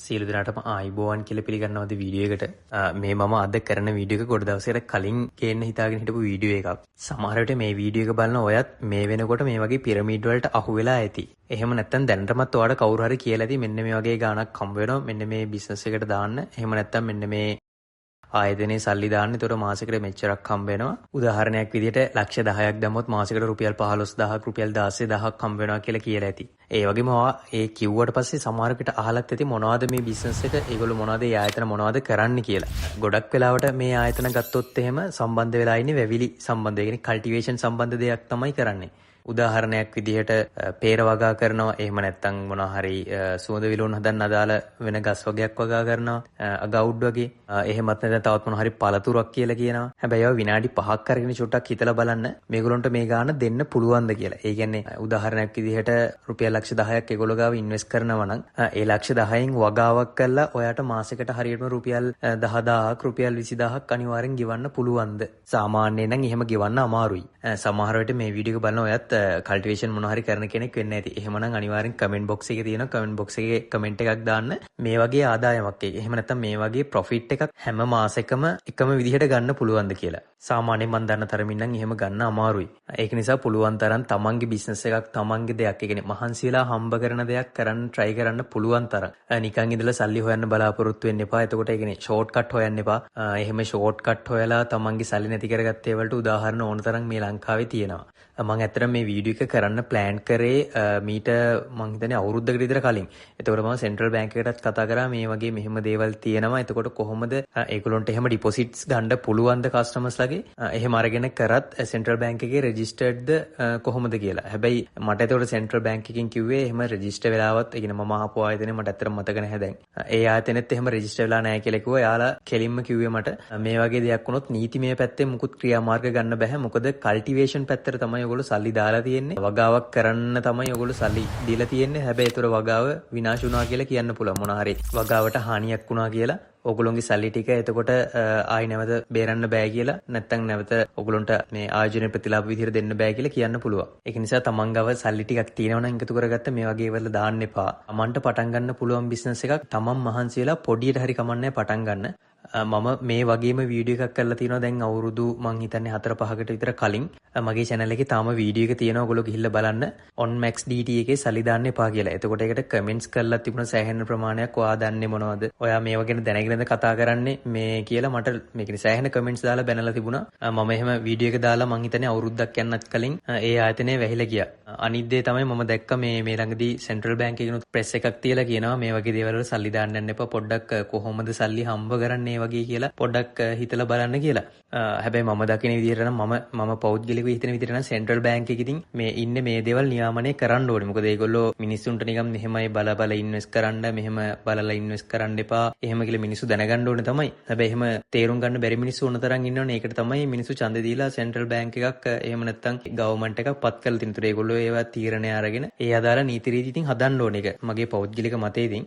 සියලු දෙනාටම ආයිබෝවන් කියලා පිළිගන්නවද වීඩියෝ එකට. මේ මම අද කරන වීඩියෝ එක ගොඩ දවසකට කලින් ගේන්න හිතාගෙන හිටපු වීඩියෝ එකක්. සමහර විට මේ වීඩියෝ එක බලන ඔයත් මේ වෙනකොට මේ වගේ පිරමීඩ් වලට අහු වෙලා ඇති. එහෙම නැත්නම් දැනටමත් ඔයාලට කවුරු හරි කියලා ඇති මෙන්න මේ වගේ ගාණක් හම්බ වෙනවා. මෙන්න මේ බිස්නස් එකට දාන්න. එහෙම නැත්නම් මෙන්න මේ ආයතනයේ සල්ලි දාන්න. ඒතකොට මාසෙකට මෙච්චරක් හම්බ වෙනවා. උදාහරණයක් විදිහට ලක්ෂ 10ක් දැම්මොත් මාසෙකට රුපියල් 15000ක් රුපියල් 16000ක් හම්බ වෙනවා කියලා කියලා ඇති. ඒ වගේම ඒ කිව්වට පස්සේ සමහරකට අහලත් ඇති මොනවද මේ බිස්නස් එක, ඒගොල්ලෝ මොනවද මේ ආයතන මොනවද කරන්න කියලා. ගොඩක් වෙලාවට මේ ආයතන ගත්තොත් එහෙම සම්බන්ධ වෙලා ඉන්නේ වැවිලි සම්බන්ධ. ඒ කියන්නේ කල්ටිවේෂන් සම්බන්ධ දෙයක් තමයි කරන්නේ. උදාහරණයක් විදිහට පේර වගා කරනවා. එහෙම නැත්නම් මොනවා හරි සුවඳ විලවුන් හදන්න අදාළ වෙන ගස් වර්ගයක් වගා කරනවා. අගවුඩ් වගේ. එහෙමත් නැත්නම් තවත් මොනවා හරි පළතුරක් කියලා කියනවා. හැබැයි ඒවා විනාඩි 5ක් කරගෙන චුට්ටක් හිතලා බලන්න මේගොල්ලන්ට මේ ගාණ දෙන්න පුළුවන්ද කියලා. ඒ කියන්නේ උදාහරණයක් විදිහට රුපියල් ලක්ෂ 10ක් ඒගොල්ලෝ ගාව ඉන්වෙස්ට් කරනවා නම් ඒ ලක්ෂ 10න් වගාවක් කරලා ඔයාට මාසෙකට හරියටම රුපියල් 10000ක් රුපියල් 20000ක් අනිවාර්යෙන් ගෙවන්න පුළුවන්ද? සාමාන්‍යයෙන් නම් එහෙම ගෙවන්න අමාරුයි. සමහර වෙලට මේ වීඩියෝ එක බලන ඔයත් කල්ටිවේෂන් මොනවා හරි කරන කෙනෙක් වෙන්න ඇති. එහෙමනම් අනිවාර්යෙන් කමෙන්ට් බොක්ස් එකේ තියෙනවා. කමෙන්ට් බොක්ස් එකේ කමෙන්ට් එකක් දාන්න. මේ වගේ ආදායමක් එක. එහෙම නැත්නම් මේ වගේ ප්‍රොෆිට් එකක් හැම මාසෙකම එකම විදිහට ගන්න පුළුවන්ද කියලා. සාමාන්‍යයෙන් මම දන්න තරමින් නම් එහෙම ගන්න අමාරුයි. ඒක නිසා පුළුවන් තරම් තමන්ගේ බිස්නස් එකක් තමන්ගේ දෙයක්. ඒ කියන්නේ මහන්සි වෙලා හම්බ කරන දෙයක් කරන්න try කරන්න පුළුවන් තරම්. නිකන් ඉඳලා සල්ලි හොයන්න බලාපොරොත්තු වෙන්න එපා. එතකොට ඒ කියන්නේ ෂෝට් කට් හොයන්න එපා. එහෙම ෂෝට් කට් හොයලා තමන්ගේ සල්ලි නැති කරගත්තේ වලට උදාහරණ ඕන තරම් මේ ලංකාවේ තියෙනවා. මම ඇත්තටම මේ වීඩියෝ එක කරන්න ප්ලෑන් කරේ මීට මං හිතන්නේ අවුරුද්දකට විතර කලින්. එතකොට මම සෙන්ට්‍රල් බැංක් එකටත් කතා කරා මේ වගේ මෙහෙම දේවල් තියෙනවා. එතකොට කොහොමද ඒගොල්ලන්ට එහෙම ඩිපොසිට්ස් ගන්න පුළුවන්ද කස්ටමර්ස්ලාගේ? එහෙම අරගෙන කරත් සෙන්ට්‍රල් බැංක් එකේ රෙජිස්ටර්ඩ්ද කොහොමද කියලා. හැබැයි මට එතකොට සෙන්ට්‍රල් බැංක් එකකින් කිව්වේ එහෙම රෙජිස්ටර් වෙලාවත් ඒ කියන්නේ මම ආපු ආයතනේ මට ඇත්තටම මතක නැහැ දැන්. ඒ ආයතනෙත් එහෙම රෙජිස්ටර් වෙලා නැහැ කියලා කිව්වා. යාලා කෙලින්ම කිව්වේ මට මේ වගේ දෙයක් වුණොත් නීතිමය පැත්තෙන් මුකුත් ක්‍රියාමාර්ග ගන්න බෑ. මොකද කල්ටිවේෂන් පැත්තට තමයි ඔයගොල්ලෝ සල්ලි දාලා තියෙන්නේ. වගාවක් කරන්න තමයි ඔයගොල්ලෝ සල්ලි දීලා තියෙන්නේ. හැබැයි ඒතර වගාව විනාශ වුණා කියලා කියන්න පුළුවන්. මොනවා හරි වගාවට හානියක් වුණා කියලා ඔගොල්ලෝගේ සල්ලි ටික එතකොට ආයි නැවත බේරන්න බෑ කියලා නැත්නම් නැවත ඔගොල්ලන්ට මේ ආයෝජන ප්‍රතිලාභ විදිහට දෙන්න බෑ කියලා කියන්න පුළුවන්. ඒක නිසා තමන් ගාව සල්ලි ටිකක් තියෙනවා නම් එකතු කරගත්ත මේ වගේ වල දාන්න එපා. තමන්ට පටන් ගන්න පුළුවන් බිස්නස් එකක් තමන් මහන්සි වෙලා පොඩියට හරි කමන්නේ පටන් ගන්න. මම මේ වගේම වීඩියෝ එකක් කරලා තියෙනවා දැන් අවුරුදු මං හිතන්නේ 4-5කට විතර කලින්. මගේ channel එකේ තාම වීඩියෝ එක තියෙනවා. ඔයගොල්ලෝ ගිහිල්ලා බලන්න. on max dt එකේ සල්ලි දාන්න එපා කියලා. එතකොට ඒකට කමෙන්ට්ස් කරලා තිබුණ සෑහෙන ප්‍රමාණයක් ඔයා දන්නේ මොනවද? ඔයා මේව ගැන දැනගෙනද කතා කරන්නේ මේ කියලා මට මේ කියන්නේ සෑහෙන කමෙන්ට්ස් දාලා බැනලා තිබුණා. මම එහෙම වීඩියෝ එක දාලා මං හිතන්නේ අවුරුද්දක් යන්නත් කලින් ඒ ආයතනයේ වැහිලා ගියා. අනිත් දේ තමයි මම දැක්ක මේ ළඟදී සෙන්ට්‍රල් බැංක් එකකිනුත් ප්‍රෙස් එකක් තියලා කියනවා මේ වගේ දේවල් වල සල්ලි දාන්න යන්න එපා. පොඩ්ඩක් කොහොමද සල්ලි හම්බ කරන්නේ වගේ කියලා පොඩ්ඩක් හිතලා බලන්න කියලා. හැබැයි මම දකින විදිහට නම් මම පෞද්ගලිකව හිතන විදිහට නම් සෙන්ට්‍රල් බැංක් එකකින් මේ ඉන්නේ මේ දේවල් නියාමනය කරන්න ඕනේ. මොකද ඒගොල්ලෝ මිනිස්සුන්ට නිකන් මෙහෙමයි බල ඉන්වෙස්ට් කරන්න, මෙහෙම බලලා ඉන්වෙස්ට් කරන්න එපා. එහෙම කියලා මිනිස්සු දැනගන්න ඕනේ තමයි. හැබැයි එහෙම තේරුම් ගන්න බැරි මිනිස්සු ඕන තරම් ඉන්නවනේ. ඒකට තමයි මිනිස්සු ඡන්දෙ දීලා සෙන්ට්‍රල් බැංක් එකක් එහෙම නැත්නම් ගවර්න්මන්ට් එකක් පත් කරලා තිනතර ඒගොල්ලෝ ඒවා තීරණය අරගෙන ඒ අදාළ නීති රීති ඉතින් හදන්න ඕනේ. ඒක මගේ පෞද්ගලික මතය ඉතින්.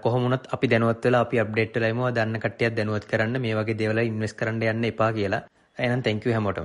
කොහොම වුණත් අපි දැනුවත් වෙලා අපි අප්ඩේට් වෙලා ඉමු. දන්න කට්ටියක් දැනුවත් කරන්න මේ වගේ දේවල් ඉන්වෙස්ට් කරන්න යන්න එපා කියලා. එහෙනම් thank you හැමෝටම.